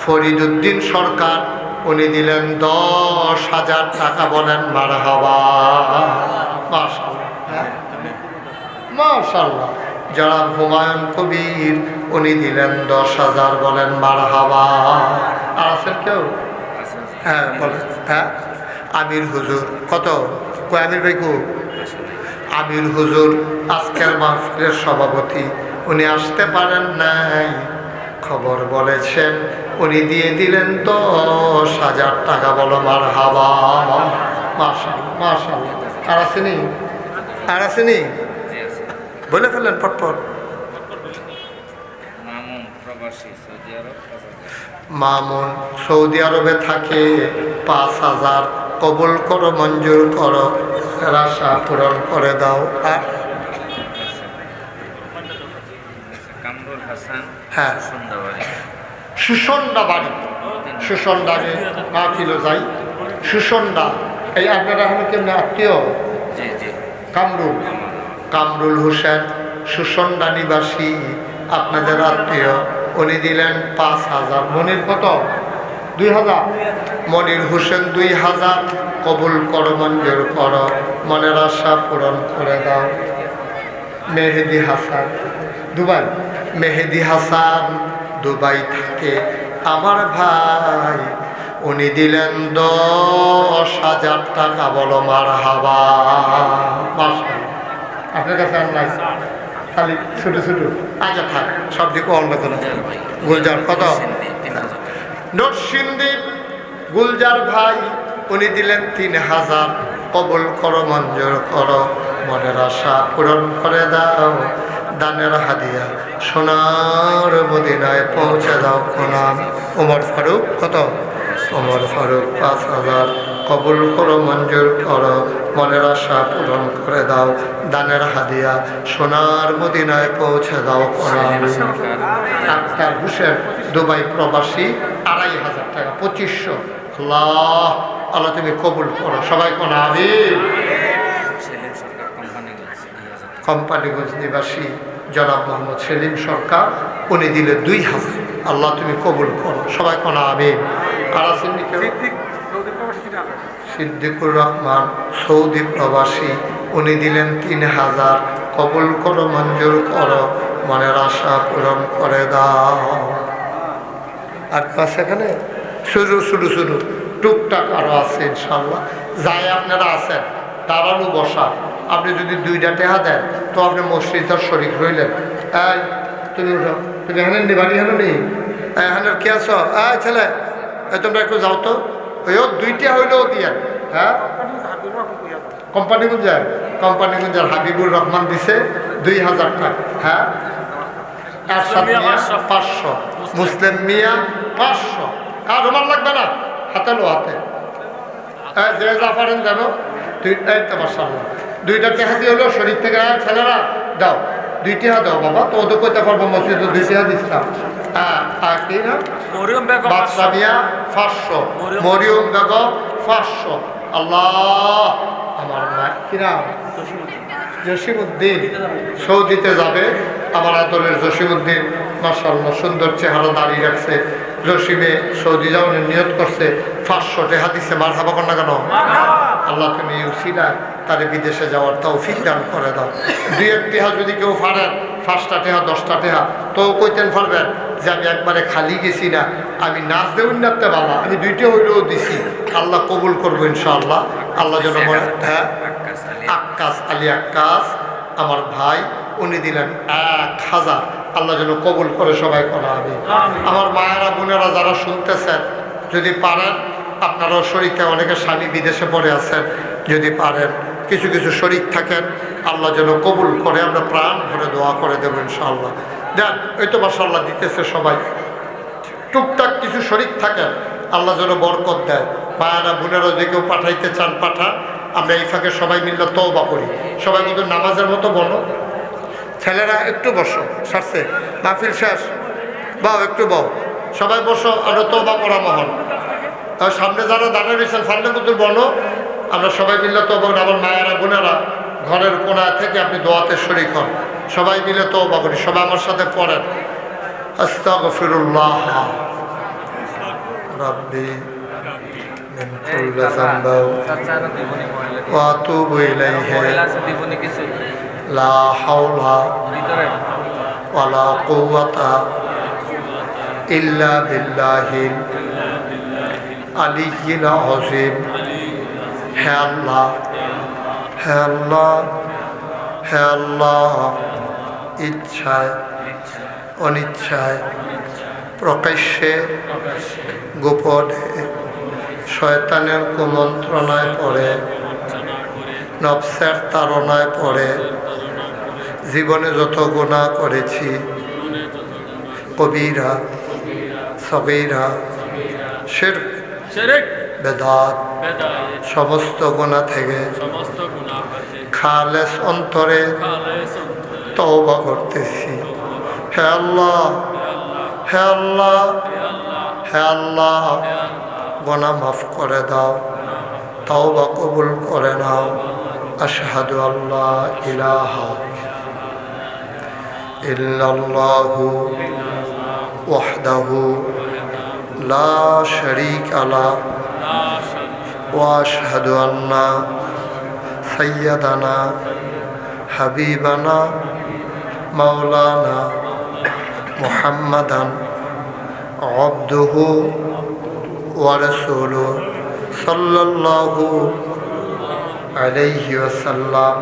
ফরিদউদ্দিন সরকার, উনি দিলেন 10,000 টাকা, বলেন মারহাবা। মাশাআল্লাহ, মাশাআল্লাহ। যারা হুমায়ুন কবির উনি দিলেন 10,000, বলেন মারহাবা। আর আছেন কেউ? হ্যাঁ বলেন। হ্যাঁ, আমির হুজুর কত? কই আমির ভাই কো? আমির হুজুর আজকের মাহফিলের সভাপতি, উনি আসতে পারেন নাই, খবর বলেছেন, উনি দিয়ে দিলেন 10,000 টাকা, বলো মারহাবা। মাশাআল্লাহ, মাশাআল্লাহ। আর আসেনি? আর আসেনি? বলে ফেললেন পটপট। মামুন সৌদি আরবে থাকে, 5,000। কবুল করো, মঞ্জুর করো, আশা পূরণ করে দাও। আর হ্যাঁ, সুসন্ডা বাড়ি, সুসন্ডারে মাহফিল যাই, সুসন্ডা। এই আপনারা এখন কেমন আত্মীয়? কামরুল, কামরুল হোসেন সুসন্ডা নিবাসী, আপনাদের আত্মীয়, উনি দিলেন 5,000। মনির কত? 2,000। মনির হোসেন 2,000। কবুল করো, মঞ্জুর করো, মনের আশা পূরণ করে দাও। মেহেদি হাসান দুবাই, মেহেদি হাসান দুবাই থাকে আমার ভাই, উনি দিলেন 10,000 টাকা। বলো মারহাবা। আপনার কাছে আর নাই, খালি ছোট ছোট। আচ্ছা থাক, সব দিকে অন্য করে। গুলজার কত? নরসিংদী গুলজার ভাই, উনি দিলেন 3,000। কবুল করো, মঞ্জুর করো, মনের আশা পূরণ করে দাও। দানের হাদিয়া সোনার মদিনায় পৌঁছে দাও। কোনাম ওমর ফারুক কত? ওমর ফারুক 5,000। কবুল করো, মঞ্জুর করো, মনের আশা পূরণ করে দাও। দানের হাদিয়া সোনার মদিনায় পৌঁছে দাও। কোনাম আক্তার হোসেন দুবাই প্রবাসী 2,500 টাকা, 2500। আল্লাহ আল্লাহ তুমি কবুল করো। সবাই কোন আমিন। কোম্পানিগঞ্জ নিবাসী জনাব মোহাম্মদ সেলিম সরকার, উনি দিলে 2,000। আল্লাহ তুমি কবুল করো। সবাই কোন আমিন। আর আছেন সিদ্দিকুর রহমান সৌদি প্রবাসী, উনি দিলেন 3,000। কবুল করো, মঞ্জুর করো, মনের আশা পূরণ করে দাও। আর আছে এখানে শুরু শুরু শুরু টুকটাক আরো আছে ইনশাল্লাহ। যাই আপনারা আছেন তারারও বসা। আপনি যদি 2টা টেহা দেন তো আপনি মসজিদের শরীক রইলেন। এই তুমি উঠো, তুমি এখানে নিবাড়ি হেন নেই, এখানে কে আছো? এই ছেলে, তোমরা একটু যাও তো। ওই 2টা হইলেও দিয়ে। হ্যাঁ, কোম্পানিগঞ্জের হাবিবুর রহমান দিছে 2,000 টাকা। হ্যাঁ, 500। মুসলিম মিয়া 500। আর রোমান লাগবে না, হাতে লো হাতে। যে যা পারেন জানো। 2টা টেহা দিয়ে হলো শরীর থেকে। ছেলেরা দাও 2 টেহা দাও বাবা, তো ওদের কইতে পারবো মসজিদ 2 টেহা দিচ্ছিলাম। আর কি না, বাদশা মিয়া 500, মরিয়ম বেগম 500। আল্লাহ, আমার মা কি নাম? জসিমউদ্দিন সৌদিতে যাবে। আমার আদরের জসিমউদ্দিন মাশাআল্লাহ সুন্দর চেহারা, দাঁড়িয়ে রাখছে। জসিমে সৌদি যাওয়ার নিয়ত করছে, 500 টাকা দিচ্ছে। মারহাবা কর না কেন? আল্লাহ তুমি উসিলা তারে বিদেশে যাওয়ার তৌফিক দান করে দাও। 2-1 টাকা যদি কেউ পারেন, 5টা টাকা 10টা টাকা, তো কইতেন পারবেন যে আমি একবারে খালি গেছি না, আমি নাচ দেউন নাতে বাবা, আমি 2টা হইলেও দিছি। আল্লাহ কবুল করবো ইনশাআল্লাহ। আল্লাহ যেন মনে। হ্যাঁ, আক্কাস আলী আক্কাস আমার ভাই, উনি দিলেন 1,000। আল্লাহ যেন কবুল করে। সবাই করা হবে। আমার মায়েরা বোনেরা যারা শুনতেছেন, যদি পারেন আপনারাও শরীরকে, অনেকে স্বামী বিদেশে পড়ে আছেন, যদি পারেন কিছু কিছু শরীর থাকেন, আল্লাহ যেন কবুল করে। আমরা প্রাণ ভরে দোয়া করে দেবো ইনশাআল্লাহ। দেন ওই তো মাশাআল্লাহ দিতেছে সবাই। টুকটাক কিছু শরীর থাকেন, আল্লাহ যেন বরকত দেয়। মায়েরা বোনেরা যদি কেউ পাঠাইতে চান পাঠান। আমরা এই ফাঁকে সবাই মিললে তওবা করি। সবাই কিন্তু নামাজের মতো বলো। ছেলেরা একটু বসো, সারছে মাহফিল শেষ। বাও একটু বাও, সবাই বসো। আরো তওবা করা মহল। তার সামনে যারা দাঁড়িয়ে রয়েছেন সামনে কিন্তু বলো। আমরা সবাই মিললে তওবা করি। আমার মায়েরা বোনেরা ঘরের কোণা থেকে আপনি দোয়াতে শরীক হন। সবাই মিলে তওবা করি। সবাই আমার সাথে পড়েন, আস্তাগফিরুল্লাহ রাব্বি মিন কুল্লি যামবিন ওয়া আতুবু ইলাইহি লা হাওলা ওয়ালা কুওয়াতা ইল্লা বিল্লাহিল আলিয়্যিল আযীম। হে আল্লাহ, হে আল্লাহ, হে আল্লাহ, ইচ্ছায় অনিচ্ছায়, প্রকাশ্যে গোপনে শয়তানের কুমন্ত্রণায় পড়ে, নফসের তাড়নায় পড়ে জীবনে যত গুনাহ করেছি, কবিরা সগীরা শিরক বেদাত সমস্ত গুনাহ থেকে খালেস অন্তরে তওবা করতেছি। হে আল্লাহ, হে আল্লাহ, হে আল্লাহ, গুনাহ মাফ করে দাও, তওবা কবুল করে নাও। আশহাদু আল্লা ইলাহা ইল্লাল্লাহু ওয়াহদাহু লা শারীকা লাহু ওয়া আশহাদু আন্না সাইয়্যিদানা হাবিবানা মাওলানা মুহাম্মাদান আবদুহু ওয়া রাসূলুহু সাল্লাল্লাহু আলাইহি ওয়াসাল্লাম।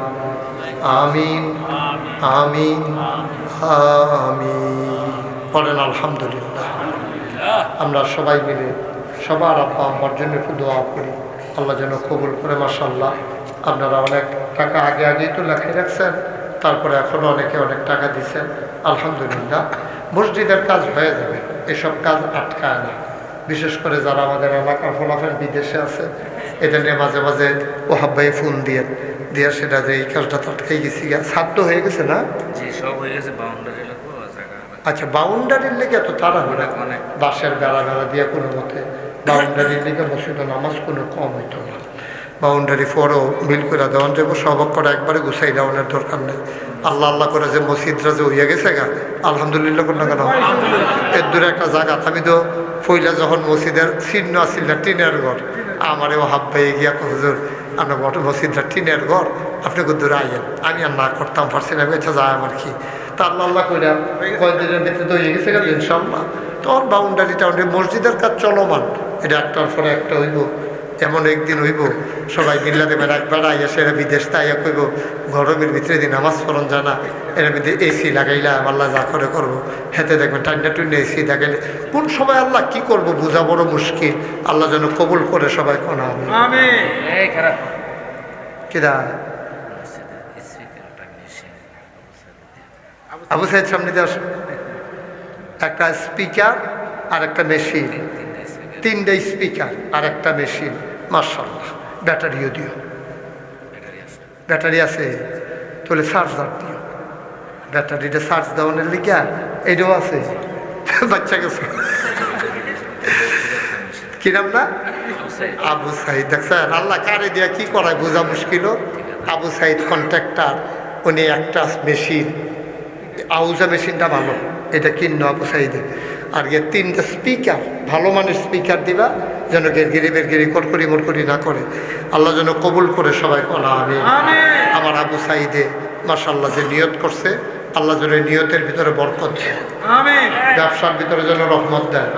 আমিন আমিন আমিন। বলেন আলহামদুলিল্লাহ। আমরা সবাই মিলে সবার আব্বা আম্মার জন্য একটু দোয়া করি, আল্লাহ যেন কবুল করে। মাশাআল্লাহ, আপনারা অনেক টাকা আগেই তো লেখাই রাখছেন, তারপরে এখনও অনেকে অনেক টাকা দিচ্ছেন। আলহামদুলিল্লাহ, মসজিদের কাজ হয়ে যাবে, এসব কাজ আটকায় না। বিশেষ করে যারা আমাদের এলাকার ফলাফল বিদেশে আছে, এটা নিয়ে মাঝে মাঝে ও হাব্বাই ফোন দিয়ে সেটা যে এই কাজটা তো আটকাই গেছি, সাধ্য হয়ে গেছে না? আচ্ছা, বাউন্ডারির লেগে এত তারা হলো, বাঁশের বেড়া দিয়ে কোনো মতে বাউন্ডারির লেগে মসজিদ নামাজ কোনো কম হইতো না। বাউন্ডারি ফরও মিল করে দেওয়ান যাবো, সবক করে একবারে গুছাই দেওয়ানোর দরকার নেই। আল্লাহ আল্লাহ করে যে মসজিদরা যে হইয়া গেছে গা, আলহামদুলিল্লাহ করলাম কেন? এর দূরে একটা জায়গা, আমি তো পইলা যখন মসজিদের চিহ্ন আসছিল না টিনের ঘর, আমারে ও হাব্বাই গিয়া হুজুর আমরা বড় মসজিদটা টিনের ঘর, আপনি দূরে আইয়েন। আমি আর না করতাম পারছি না, বেঁচে যায় আমার কি। তা আল্লাহ আল্লাহ করে কয়েকদিনের ভিতরে তো হয়ে গেছে গেল ইনশাল্লাহ। তখন বাউন্ডারি টাউন্ডারি মসজিদের কাজ চলমান, এটা একটার পরে একটা হইব। এমন একদিন হইব সবাই মিল্লা দেবেন একবার আইয়া, সেরা বিদেশ তাইয়া কইব গরমের ভিতরে দিন নামাজ পড়ন জানা, এর মধ্যে এসি লাগাইলাম, আল্লাহ যা করে করবো। হেঁটে দেখবেন টান্ডা টুন্ডে এসি লাগাইলে কোন সময় আল্লাহ কি করব বোঝা বড় মুশকিল। আল্লাহ যেন কবুল করে সবাই কোনা আমি কিরা আবু সাইদ সামনে দিয়ে আসো। একটা স্পিকার আর একটা মেশিন, তিনটা স্পিকার আর একটা মেশিন। মাশাআল্লাহ, ব্যাটারিও দিও। ব্যাটারি আছে তাহলে চার্জার দিও। ব্যাটারিটা চার্জ দেওয়ানোর লিখা এইটাও আছে। বাচ্চা গেছে কি নাম না? আবু সাইদ। দেখছেন আল্লাহ কারে দিয়া কি করায় বোঝা মুশকিল। আবু সাইদ কন্ট্রাক্টর, উনি একটা মেশিন, আউজা মেশিনটা ভালো, এটা কিন্ন আবু সাইদে। আর গিয়ে তিনটা স্পিকার, ভালো মানের স্পিকার দিবা, যেন গেরগিরি বেরগিরি কড়কড়ি মরকড়ি না করে। আল্লাহ যেন কবুল করে সবাই কলা আমি। আমার আবু সাইদে মাশাআল্লাহ যে নিয়ত করছে, আল্লাহ যেন নিয়তের ভিতরে বরকত দেয়, ব্যবসার ভিতরে যেন রহমত দেয়,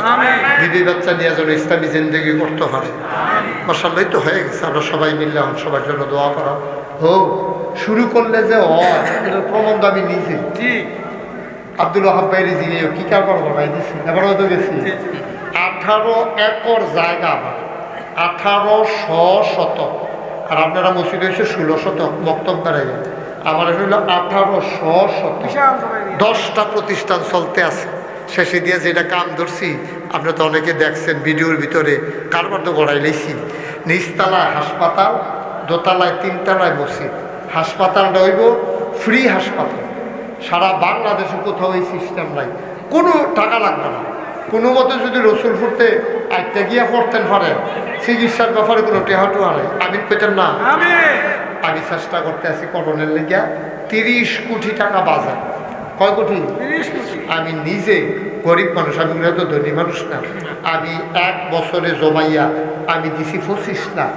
বিবি বাচ্চা নিয়ে যেন ইসলামী জিন্দগি করতে পারে। মাশাআল্লাহ তো হয়ে গেছে। আমরা সবাই মিললে সবার জন্য দোয়া করা হোক। শুরু করলে যে হয় এটার প্রবন্ধ আমি নিজে আব্দুল ওয়াহাব ভাইয়ের জিনিও কি কারবার বানাই দিচ্ছি, এবারও তো গেছি। 18 একর জায়গা আমার, 1800 শতক। আর আপনারা মসজিদ হয়েছে 16 শতক, বক্তব্য বেড়ে গেল। আমার হইল 1800 শতক, 10টা প্রতিষ্ঠান চলতে আছে। শেষে দিয়ে যেটা কাম ধরছি, আপনারা তো অনেকে দেখছেন ভিডিওর ভিতরে, কারবার তো গড়াই লেছি। নিচতলায় হাসপাতাল, দোতলায় 3তলায় মসজিদ। হাসপাতালটা হইব ফ্রি হাসপাতাল, সারা বাংলাদেশে কোথাও এই সিস্টেম নাই, কোনো টাকা লাগবে না। কোনো মতে যদি রসুলপুরতে একটা গিয়া পড়তেন পারেন, চিকিৎসার ব্যাপারে কোনো টেহাটু হারাই আমি পেতেন না। আমি চেষ্টা করতে আছি করণের লেগিয়া 30 কোটি টাকা বাজার। কয় কোটি? 30 কোটি। আমি নিজে গরিব মানুষ, আমি তো ধনী মানুষ না। আমি 1 বছরে জমাইয়া আমি দিছি 25 লাখ।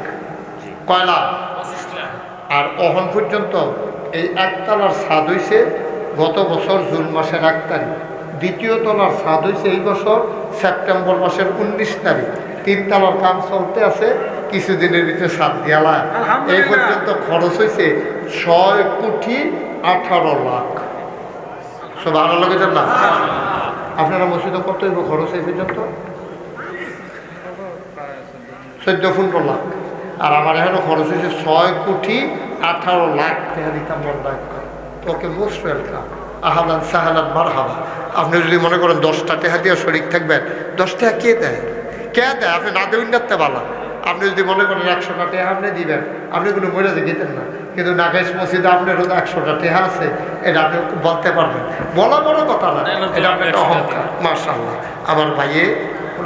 কয় লাখ? 25 লাখ। আর অহন পর্যন্ত এই একতলার ছাদ হইছে গত বছর জুন মাসের 1 তারিখ, দ্বিতীয় তলার ছাদ হয়েছে এই বছর সেপ্টেম্বর মাসের 19 তারিখ। 3 তলার কাম চলতে আছে, কিছুদিনের ভিতরে ছাদ দিয়ালা। এই পর্যন্ত খরচ হয়েছে 6 কোটি 18 লাখ। সব ভালো লাগেছেন না? আপনারা মসজিদে কত হইব খরচ এই পর্যন্ত? 14-15 লাখ। আর আমার এখানে খরচ হয়েছে 6 কোটি 18 লাখ টাকা দিতাম। ওকে মোস্ট ওয়েলকাম, আহলান সাহালান মারহাবা। আপনি যদি মনে করেন 10টা টাকা দিয়ে শরীক থাকবেন, 10 টাকা কে দেয়? কে দেয়? আপনি না দেবেন না ভালো। আপনি যদি মনে করেন 100টা টাকা আপনি দিবেন, আপনি কোনো মরে যে গেতেন না। কিন্তু নাগেশ মসজিদে আপনার 100টা টাকা আছে, এটা আপনি বলতে পারবেন। বলা বড় কথা না, এটা আপনার অহংকার। মাশাআল্লাহ, আমার ভাইয়ে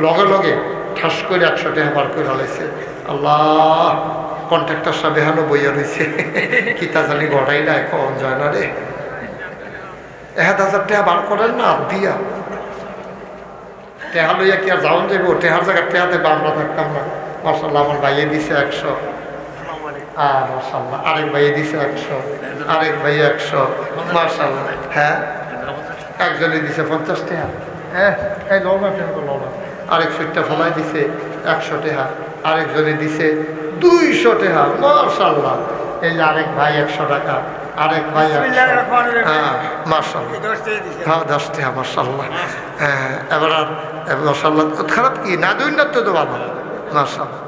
লগে লগে ঠাস করে 100 টাকা বার করে আলাইছে। আল্লাহ, কন্ট্রাক্টর সাহেব এখানে বইয়া রয়েছে, কি তা জানি গড়াই না, এখন যায় না রে। 1000 টাকা বার করেন না দিয়া, টেহা লইয়া কি আর যাওন যাইব? টেহার জায়গায় টেহা দেবে, আমরা থাকতাম না। মাশাআল্লাহ, আমার ভাইয়ে দিছে 100, মাশাআল্লাহ আরেক ভাইয়ে দিছে 100, আরেক ভাই 100, মাশাআল্লাহ। হ্যাঁ, একজনে দিছে 50 টাকা। হ্যাঁ, এই লওনা টেহা লওনা। আরেক 60টা ফলাই দিছে, 100 টাকা, আরেকজনে দিছে 200 টাকা। মাশাআল্লাহ, এই যে আরেক ভাই 100 টাকা, আরেক ভাই 100। হ্যাঁ মাশাআল্লাহ, হ্যাঁ 10 টাকা। মাশাআল্লাহ, হ্যাঁ এবার মাশাআল্লাহ খারাপ কি না, দুই না তো বাবা। মাশাআল্লাহ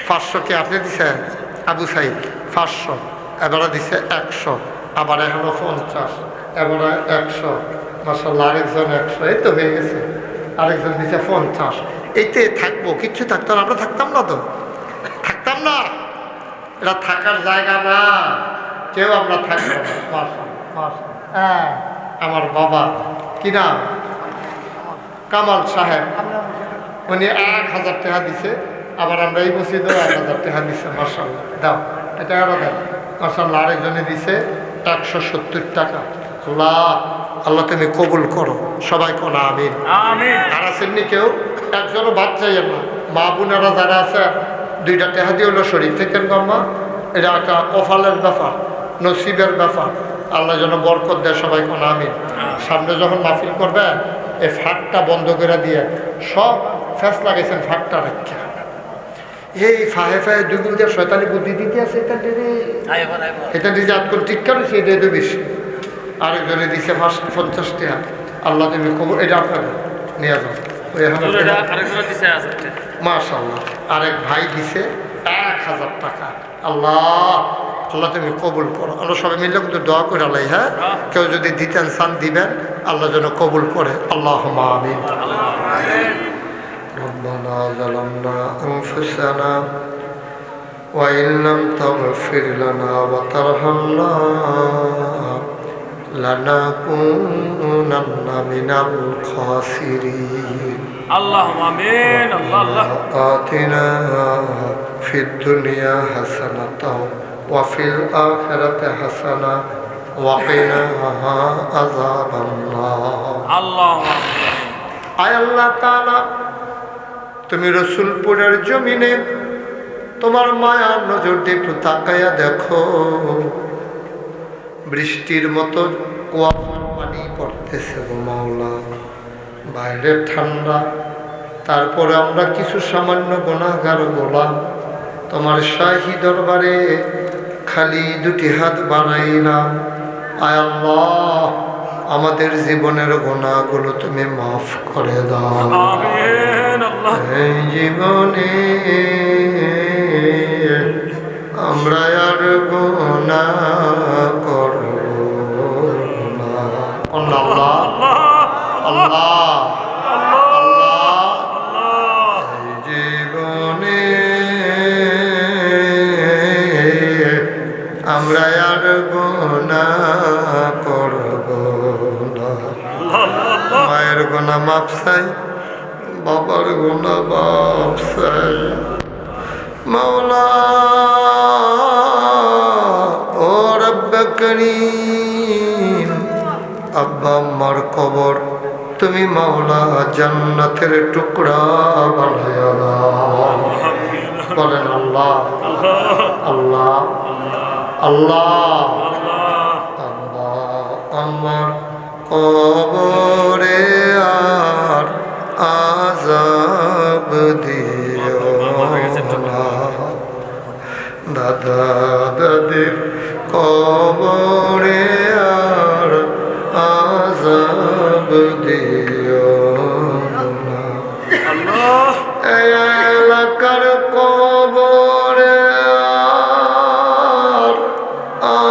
500 কে আপনি দিছেন আবু সাইদ 500, এবারে দিছে 100, আবার এখনো 50, এবারে 100। মাশাআল্লাহ আরেকজন 100, এই তো হয়ে গেছে। আরেকজন দিছে 50। এইতে থাকবো, কিচ্ছু থাকতো না, আমরা থাকতাম না তো, থাকতাম না। এটা থাকার জায়গা না, কেউ আমরা থাকবো না। মাশাআল্লাহ, হ্যাঁ আমার বাবা কি নাম, কামাল সাহেব, উনি 1000 টাকা দিছে। আবার আমরা এই মসজিদেও 1000 টাকা দিছে। মাশাআল্লাহ, দাও এটা আরো দেন। মাশাআল্লাহ আরেকজনে দিছে 170 টাকা। আল্লাহ, আল্লাহ তুমি কবুল করো, সবাই কোন আমিন। আর আছেননি কেউ, একজনও বাদ যাইয়েন না। মা বোনেরা যারা আছে 2টা টাকা দিয়ে হলো শরীর থেকে গম্মা, এটা একটা কপালের ব্যাপার, নসিবের ব্যাপার। আল্লাহ যেন বরকত দেয়, সবাই কোন আমিন। সামনে যখন মাহফিল করবে এই ফাঁকটা বন্ধ করে দিয়ে, সব ফ্যাস লাগাইছেন ফাঁকটা রেখা, এই ফাহে ফাহে দুগুল দিয়ে শয়তানি বুদ্ধি দিতে আছে। এটা দিয়ে আজ করে ঠিক করেছে, এটা দিয়ে বেশি। আরেকজনে দিছে 50 টাকা। আল্লাহ তুমি খবর, এটা আপনার নিয়ে যাও। মাশাআল্লাহ আরেক ভাই দিছে 1000 টাকা। আল্লাহ, আল্লাহ তুমি কবুল করো। আমরা সবাই মিলে কিন্তু দোয়া করে আল্লাহ, হ্যাঁ কেউ যদি দিতেন চান দিবেন, আল্লাহ যেন কবুল করে। আল্লাহুম্মা আমিন। ربنا ظلمنا أنفسنا وإن لم تغفر لنا وترحمنا لنكونن من الخاسرين. اللهم آمين. الله آتنا في الدنيا حسنة وفي الآخرة حسنة وقنا عذاب النار. اللهم আয় আল্লাহ তাআলা, তুমি রসুলপুরের জমিনে তোমার মায়ার নজর দিয়ে একটু তাকাইয়া দেখো, বৃষ্টির মতো কুয়াশার পানি পড়তেছে গো মাওলা, বাইরে ঠান্ডা, তারপরে আমরা কিছু সামান্য গুনাহগার গোলাম তোমার শাহী দরবারে খালি 2টি হাত বাড়াইলাম। আয় আল্লাহ, আমাদের জীবনের গুনাহগুলো তুমি মাফ করে দাও। এই জীবনে আমরা আর গুনাহ করব না। আল্লাহ আল্লাহ আল্লাহ, এই জীবনে আমরা আর গুনাহ করব না। মায়ের গুনাহ মাফ চাই, বাবার গুনাহ মাফ চাই। মাওলা ও রব্বে করিম, আব্বা আম্মার কবর তুমি মাওলা জান্নাতের টুকরা বানায়া দাও। বলেন আল্লাহ আল্লাহ আল্লাহ। আল্লাহ আমার কবরে আর আযাব দিও না, দাদা দাদির কবরে আর আযাব দিও না। এই এলাকার কবরে আর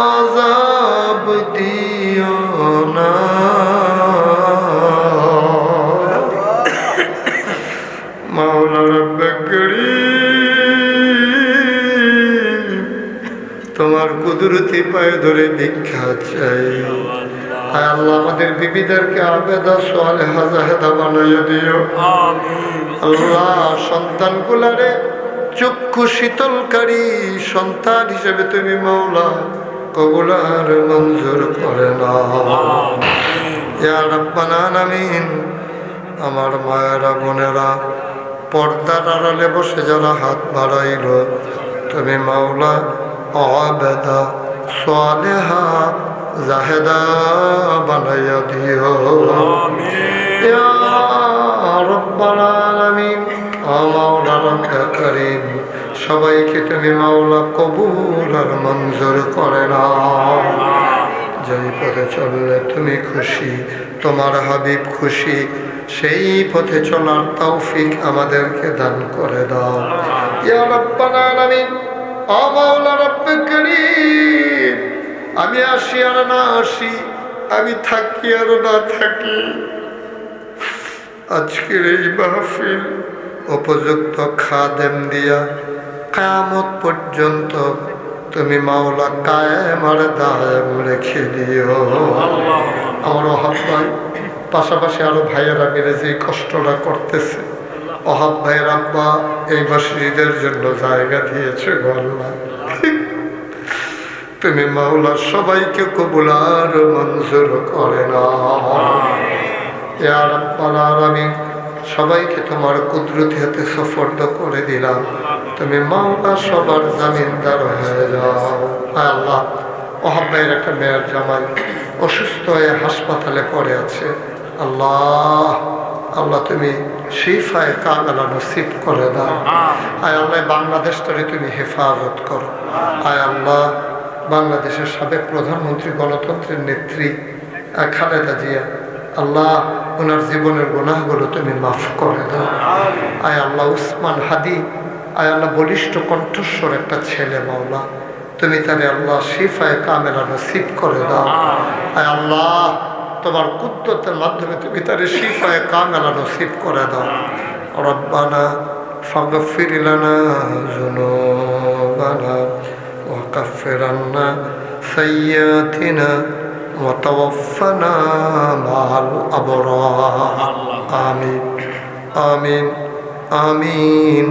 আযাব দিও না। মাওলা রব্বে করিম, তোমার কুদরতি পায়ে ধরে ভিক্ষা চাই। হায় আল্লাহ, আমাদের বিবিদেরকে আবেদা সালেহা জাহেদা বানাইয়া দিও। আল্লাহ, সন্তানগুলারে চক্ষু শীতলকারী সন্তান হিসেবে তুমি মাওলা কবুল আর মঞ্জুর করে নাও। ইয়া রাব্বানা আলামিন, আমার মায়েরা বোনেরা পর্দার আড়ালে বসে যারা হাত বাড়াইল, তুমি মাওলা আবেদা সালেহা জাহেদা বানাইয়া দিও। ইয়া রাব্বাল আলামিন মাওলা রব্বে করিম সবাইকে তুমি মাওলা কবুল আর মঞ্জুর করে নাও। যেই পথে চললে তুমি খুশি, তোমার হাবিব খুশি, সেই পথে চলার তৌফিক আমাদেরকে দান করে দাও ইয়া রাব্বাল আলামিন। ও মাওলা রব্বে করিম, আমি আসি আর না আসি, আমি থাকি আর না থাকি, আজকের এই মাহফিল উপযুক্ত খাদেম দিয়া কিয়ামত পর্যন্ত তুমি মাওলা কায়েম আর দায়েম রেখে দিও। আমার ওহাব ভাই পাশাপাশি আরো ভাইয়েরা মিলে যে কষ্টটা করতেছে, ওহাব ভাইয়ের আব্বা এই মসজিদের জন্য জায়গা দিয়েছে গো আল্লাহ, তুমি মাওলা সবাইকে কবুল আর মঞ্জুর করে নাও ইয়া রাব্বাল আলামিন। সবাইকে তোমার কুদরতি হাতে সুপর্দ করে দিলাম, তুমি মাওলা সবার জামিনদার হয়ে যাও। আল্লাহ, ওহাব ভাইয়ের একটা মেয়ের জামাই অসুস্থ হয়ে হাসপাতালে পড়ে আছে, আল্লাহ আল্লাহ তুমি শিফায়ে কামেলা নসিব করে দাও। আয় আল্লাহ, বাংলাদেশটারে তুমি হেফাজত করো। আয় আল্লাহ, বাংলাদেশের সাবেক প্রধানমন্ত্রী গণতন্ত্রের নেত্রী খালেদা জিয়া, আল্লাহ ওনার জীবনের গুনাহগুলো তুমি মাফ করে দাও। আয় আল্লাহ, উসমান হাদি, আয় আল্লাহ বলিষ্ঠ কণ্ঠস্বর একটা ছেলে মাওলা, তুমি তারে আল্লাহ শিফায়ে কামেলা নসিব করে দাও। আয় আল্লাহ, তোমার কুদরতের মাধ্যমে তুমি তারে শিফায়ে কামেলা নসিব করে দাও। রব্বানা ফাগফির লানা যুনুবানা ওয়া কাফির আন্না সাইয়্যাতিনা ওয়া তাওয়াফানা মা'আল আবরার। আমিন আমিন আমিন।